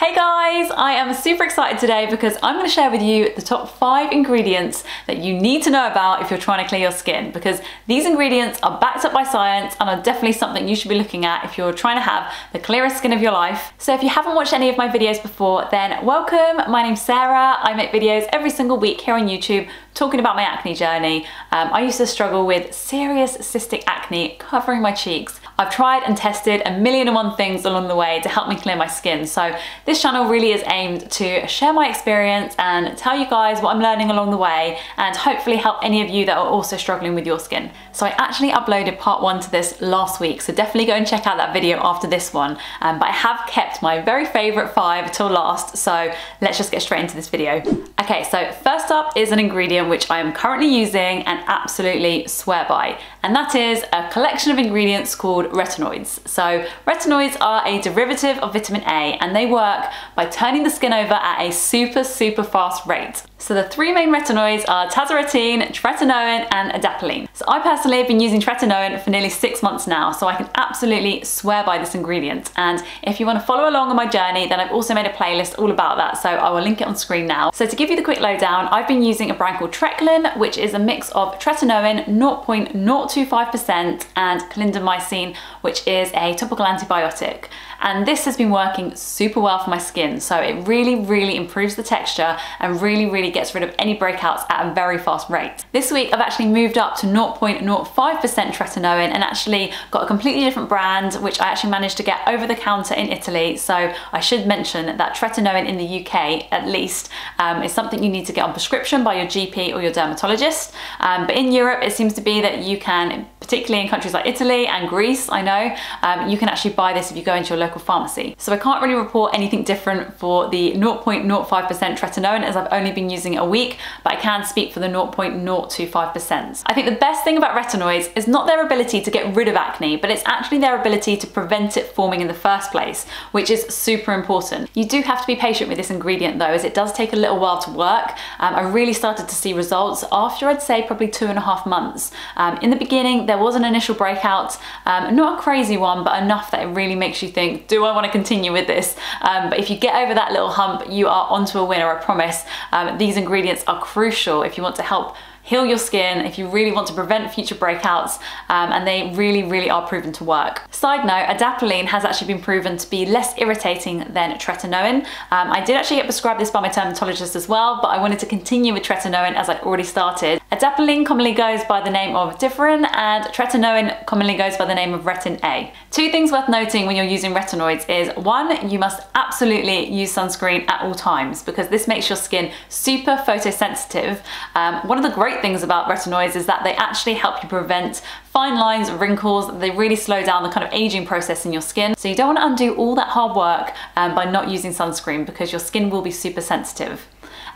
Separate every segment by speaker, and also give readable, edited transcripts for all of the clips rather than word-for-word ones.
Speaker 1: Hey guys, I am super excited today because I'm going to share with you the top 5 ingredients that you need to know about if you're trying to clear your skin, because these ingredients are backed up by science and are definitely something you should be looking at if you're trying to have the clearest skin of your life. So if you haven't watched any of my videos before, then welcome. My name's Sarah. I make videos every single week here on YouTube talking about my acne journey. I used to struggle with serious cystic acne covering my cheeks. I've tried and tested a million and one things along the way to help me clear my skin. So this channel really is aimed to share my experience and tell you guys what I'm learning along the way and hopefully help any of you that are also struggling with your skin. So I actually uploaded part 1 to this last week, so definitely go and check out that video after this one. But I have kept my very favorite 5 till last, so let's just get straight into this video. Okay, so first up is an ingredient which I am currently using and absolutely swear by, and that is a collection of ingredients called retinoids. So retinoids are a derivative of vitamin A and they work by turning the skin over at a super fast rate. So the 3 main retinoids are tazarotene, tretinoin and adapalene. So I personally have been using tretinoin for nearly 6 months now, so I can absolutely swear by this ingredient. And if you want to follow along on my journey, then I've also made a playlist all about that, so I will link it on screen now. So to give you the quick lowdown, I've been using a brand called Treclin, which is a mix of tretinoin 0.025% and clindamycin, which is a topical antibiotic. And this has been working super well for my skin, so it really improves the texture and really gets rid of any breakouts at a very fast rate. This week I've actually moved up to 0.05% tretinoin and actually got a completely different brand which I actually managed to get over the counter in Italy. So I should mention that tretinoin in the UK at least is something you need to get on prescription by your GP or your dermatologist, but in Europe it seems to be that you can, particularly in countries like Italy and Greece, I know, you can actually buy this if you go into your local pharmacy. So I can't really report anything different for the 0.05% tretinoin as I've only been using it a week, but I can speak for the 0.025%. I think the best thing about retinoids is not their ability to get rid of acne, but it's actually their ability to prevent it forming in the first place, which is super important. You do have to be patient with this ingredient though, as it does take a little while to work. I really started to see results after I'd say probably 2.5 months. In the beginning there was an initial breakout, not a crazy one, but enough that it really makes you think, do I want to continue with this? But if you get over that little hump, you are onto a winner, I promise. These ingredients are crucial if you want to help heal your skin, if you really want to prevent future breakouts, and they really are proven to work. Side note, adapalene has actually been proven to be less irritating than tretinoin. I did actually get prescribed this by my dermatologist as well, but I wanted to continue with tretinoin as I'd already started. Adapalene commonly goes by the name of Differin and tretinoin commonly goes by the name of Retin A. 2 things worth noting when you're using retinoids is 1, you must absolutely use sunscreen at all times because this makes your skin super photosensitive. One of the great things about retinoids is that they actually help you prevent fine lines, wrinkles. They really slow down the kind of aging process in your skin. So you don't want to undo all that hard work by not using sunscreen because your skin will be super sensitive.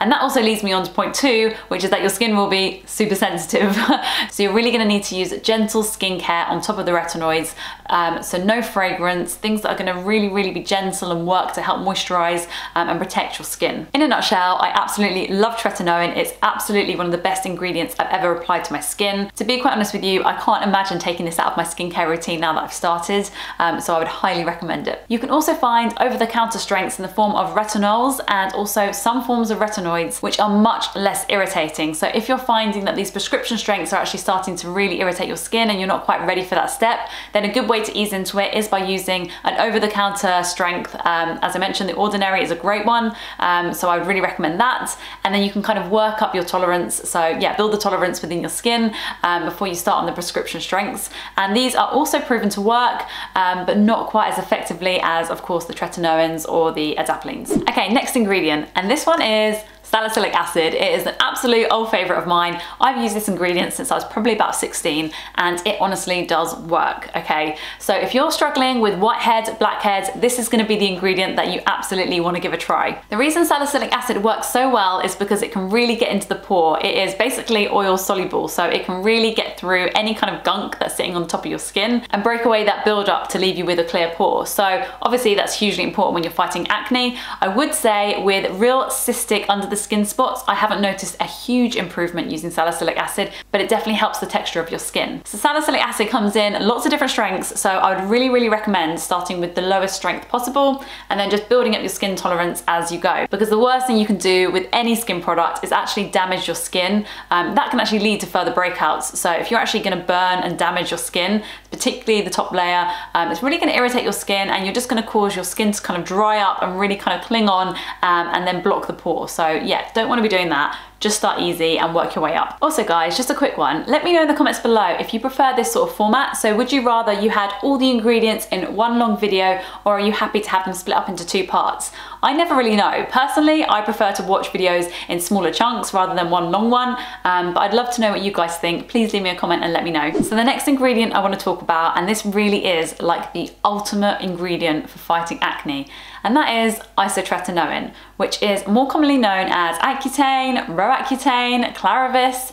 Speaker 1: And that also leads me on to point 2, which is that your skin will be super sensitive. So you're really going to need to use gentle skincare on top of the retinoids. So no fragrance, things that are going to really be gentle and work to help moisturize and protect your skin. In a nutshell, I absolutely love tretinoin. It's absolutely one of the best ingredients I've ever applied to my skin. To be quite honest with you, I can't imagine taking this out of my skincare routine now that I've started, so I would highly recommend it. You can also find over-the-counter strengths in the form of retinols and also some forms of retinoids which are much less irritating. So if you're finding that these prescription strengths are actually starting to really irritate your skin and you're not quite ready for that step, then a good way to ease into it is by using an over-the-counter strength. As I mentioned, the Ordinary is a great one, so I would really recommend that. And then you can kind of work up your tolerance. So yeah, build the tolerance within your skin before you start on the prescription strengths. And these are also proven to work, but not quite as effectively as, of course, the tretinoins or the adapalenes. Okay, next ingredient, and this one is salicylic acid. It is an absolute old favorite of mine. I've used this ingredient since I was probably about 16 and it honestly does work, okay? So if you're struggling with whiteheads, blackheads, this is gonna be the ingredient that you absolutely wanna give a try. The reason salicylic acid works so well is because it can really get into the pore. It is basically oil soluble, so it can really get through any kind of gunk that's sitting on top of your skin and break away that buildup to leave you with a clear pore. So obviously that's hugely important when you're fighting acne. I would say with real cystic under of the skin spots, I haven't noticed a huge improvement using salicylic acid, but it definitely helps the texture of your skin. So salicylic acid comes in lots of different strengths, so I would really recommend starting with the lowest strength possible and then just building up your skin tolerance as you go. Because the worst thing you can do with any skin product is actually damage your skin. That can actually lead to further breakouts. So if you're actually going to burn and damage your skin, particularly the top layer, it's really going to irritate your skin, and you're just going to cause your skin to kind of dry up and really kind of cling on and then block the pore. So yeah, don't want to be doing that. Just start easy and work your way up. Also guys, just a quick one, let me know in the comments below if you prefer this sort of format. So would you rather you had all the ingredients in one long video, or are you happy to have them split up into 2 parts? I never really know. Personally, I prefer to watch videos in smaller chunks rather than one long one, but I'd love to know what you guys think. Please leave me a comment and let me know. So the next ingredient I want to talk about, and this really is like the ultimate ingredient for fighting acne, and that is isotretinoin, which is more commonly known as Accutane, Roaccutane, Clarivis.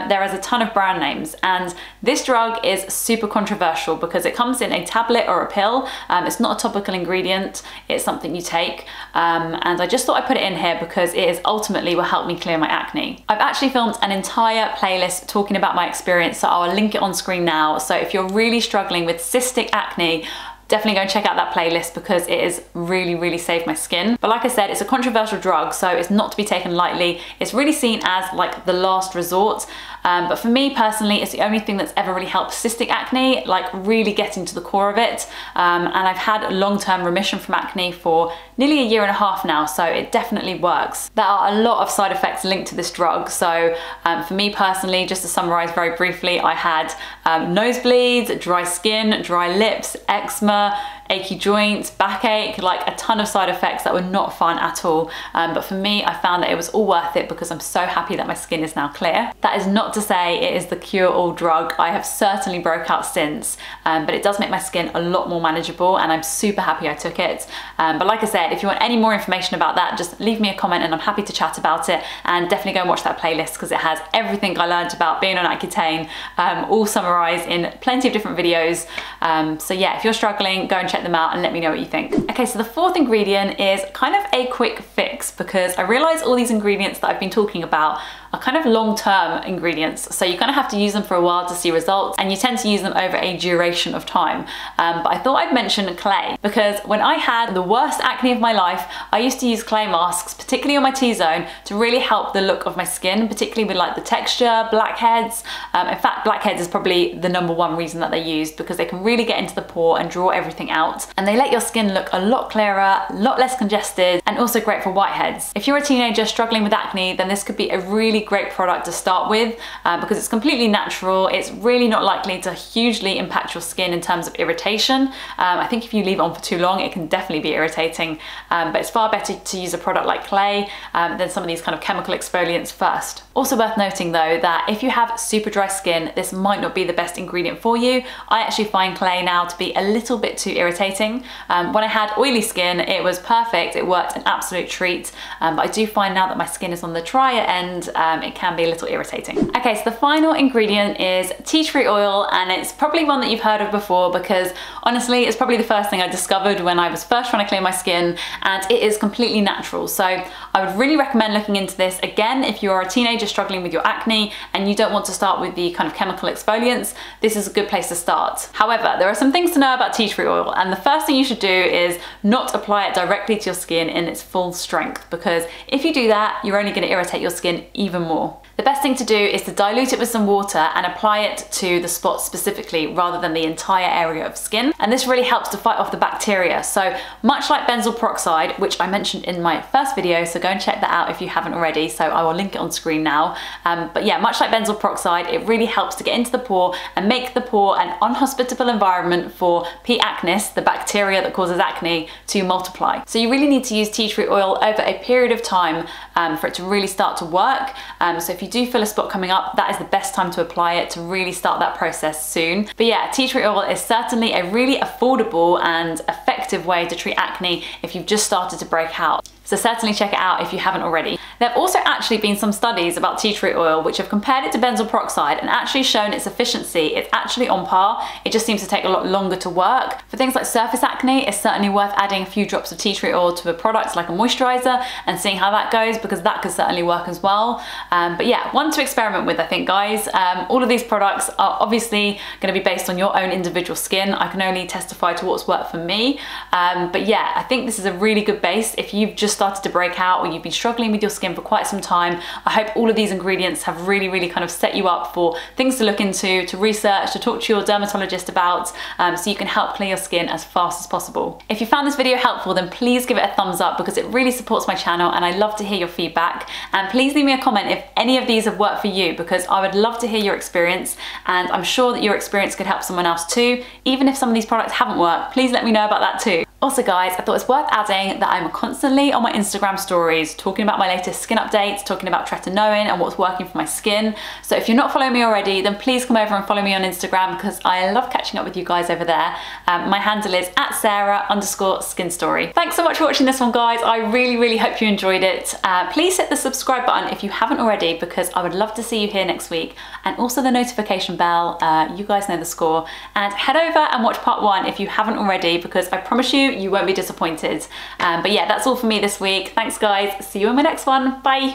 Speaker 1: There is a ton of brand names, and this drug is super controversial because it comes in a tablet or a pill. It's not a topical ingredient, it's something you take, and I just thought I'd put it in here because it is ultimately will help me clear my acne. I've actually filmed an entire playlist talking about my experience, so I'll link it on screen now. So if you're really struggling with cystic acne, definitely go and check out that playlist because it has really saved my skin. But like I said, it's a controversial drug, so it's not to be taken lightly. It's really seen as like the last resort. But for me personally, it's the only thing that's ever really helped cystic acne, like really getting to the core of it. And I've had long-term remission from acne for nearly 1.5 years now, so it definitely works. There are a lot of side effects linked to this drug. So for me personally, just to summarize very briefly, I had nosebleeds, dry skin, dry lips, eczema, achy joints, backache, like a ton of side effects that were not fun at all. But for me, I found that it was all worth it because I'm so happy that my skin is now clear. That is not to say it is the cure-all drug. I have certainly broke out since, but it does make my skin a lot more manageable, and I'm super happy I took it. But like I said, if you want any more information about that, just leave me a comment and I'm happy to chat about it, and definitely go and watch that playlist because it has everything I learned about being on Accutane, all summarized in plenty of different videos. So yeah, if you're struggling, go and check them out and let me know what you think. Okay, so the 4th ingredient is kind of a quick fix because I realize all these ingredients that I've been talking about are kind of long-term ingredients, so you kind of have to use them for a while to see results, and you tend to use them over a duration of time. But I thought I'd mention clay because when I had the worst acne of my life, I used to use clay masks, particularly on my T-zone, to really help the look of my skin, particularly with like the texture, blackheads. In fact, blackheads is probably the #1 reason that they're used because they can really get into the pore and draw everything out, and they let your skin look a lot clearer, a lot less congested, and also great for whiteheads. If you're a teenager struggling with acne, then this could be a really great product to start with because it's completely natural. It's really not likely to hugely impact your skin in terms of irritation. I think if you leave it on for too long, it can definitely be irritating, but it's far better to use a product like clay than some of these kind of chemical exfoliants first. Also worth noting though that if you have super dry skin, this might not be the best ingredient for you. I actually find clay now to be a little bit too irritating. When I had oily skin, it was perfect. It worked an absolute treat, but I do find now that my skin is on the drier end, it can be a little irritating. Okay, so the final ingredient is tea tree oil, and it's probably one that you've heard of before because honestly, it's probably the first thing I discovered when I was first trying to clear my skin, and it is completely natural. So I would really recommend looking into this again if you're a teenager struggling with your acne and you don't want to start with the kind of chemical exfoliants. This is a good place to start. However, there are some things to know about tea tree oil, and the first thing you should do is not apply it directly to your skin in its full strength, because if you do that, you're only going to irritate your skin even more. The best thing to do is to dilute it with some water and apply it to the spot specifically rather than the entire area of skin. And this really helps to fight off the bacteria. So much like benzoyl peroxide, which I mentioned in my first video, so go and check that out if you haven't already. So I will link it on screen now. But yeah, much like benzoyl peroxide, it really helps to get into the pore and make the pore an unhospitable environment for P. acnes, the bacteria that causes acne, to multiply. So you really need to use tea tree oil over a period of time for it to really start to work. So if you do feel a spot coming up, that is the best time to apply it, to really start that process soon. But yeah, tea tree oil is certainly a really affordable and effective way to treat acne if you've just started to break out. So certainly check it out if you haven't already. There have also actually been some studies about tea tree oil which have compared it to benzoyl peroxide and actually shown its efficiency. It's actually on par. It just seems to take a lot longer to work. For things like surface acne, it's certainly worth adding a few drops of tea tree oil to a product like a moisturizer and seeing how that goes, because that could certainly work as well. But yeah, one to experiment with, I think, guys. All of these products are obviously going to be based on your own individual skin. I can only testify to what's worked for me. But yeah, I think this is a really good base if you've just started to break out or you've been struggling with your skin for quite some time. I hope all of these ingredients have really kind of set you up for things to look into, to research, to talk to your dermatologist about, so you can help clear your skin as fast as possible. If you found this video helpful, then please give it a thumbs up because it really supports my channel and I love to hear your feedback. And please leave me a comment if any of these have worked for you, because I would love to hear your experience, and I'm sure that your experience could help someone else too. Even if some of these products haven't worked, please let me know about that too. Also guys, I thought it's worth adding that I'm constantly on my Instagram stories talking about my latest skin updates, talking about Retinoin and what's working for my skin. So if you're not following me already, then please come over and follow me on Instagram because I love catching up with you guys over there. My handle is @Sarah_skinstory. Thanks so much for watching this one, guys. I really hope you enjoyed it. Please hit the subscribe button if you haven't already, because I would love to see you here next week, and also the notification bell. You guys know the score. And head over and watch part 1 if you haven't already, because I promise you won't be disappointed. But yeah, that's all for me this week. Thanks guys, see you in my next one. Bye.